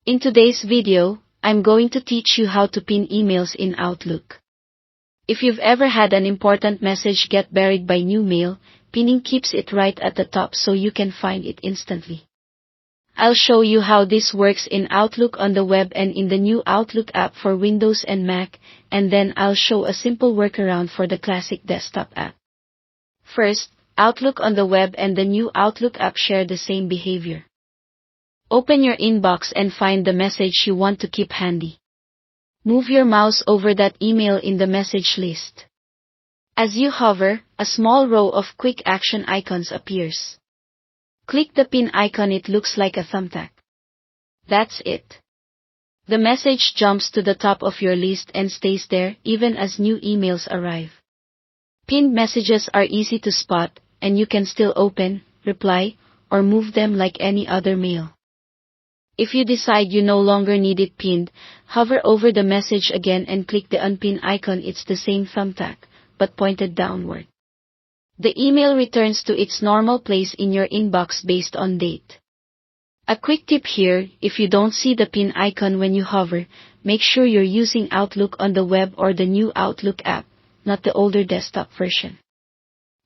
In today's video, I'm going to teach you how to pin emails in Outlook. If you've ever had an important message get buried by new mail, pinning keeps it right at the top so you can find it instantly. I'll show you how this works in Outlook on the web and in the new Outlook app for Windows and Mac, and then I'll show a simple workaround for the classic desktop app. First, Outlook on the web and the new Outlook app share the same behavior. Open your inbox and find the message you want to keep handy. Move your mouse over that email in the message list. As you hover, a small row of quick action icons appears. Click the pin icon, it looks like a thumbtack. That's it. The message jumps to the top of your list and stays there even as new emails arrive. Pinned messages are easy to spot, and you can still open, reply, or move them like any other mail. If you decide you no longer need it pinned, hover over the message again and click the unpin icon. It's the same thumbtack, but pointed downward. The email returns to its normal place in your inbox based on date. A quick tip here: if you don't see the pin icon when you hover, make sure you're using Outlook on the web or the new Outlook app, not the older desktop version.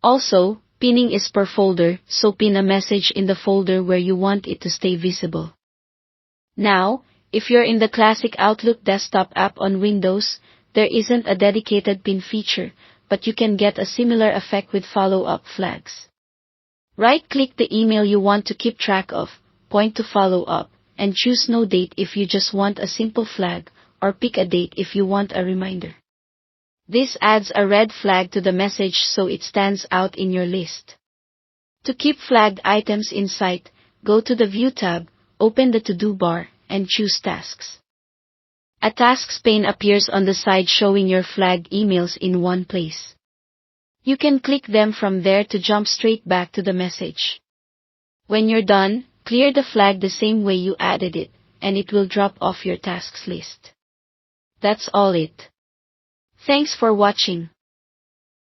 Also, pinning is per folder, so pin a message in the folder where you want it to stay visible. Now, if you're in the classic Outlook desktop app on Windows, there isn't a dedicated pin feature, but you can get a similar effect with follow-up flags. Right-click the email you want to keep track of, point to follow up, and choose no date if you just want a simple flag, or pick a date if you want a reminder. This adds a red flag to the message so it stands out in your list. To keep flagged items in sight, go to the View tab, open the To-Do bar, and choose Tasks. A Tasks pane appears on the side showing your flagged emails in one place. You can click them from there to jump straight back to the message. When you're done, clear the flag the same way you added it, and it will drop off your tasks list. That's all it. Thanks for watching.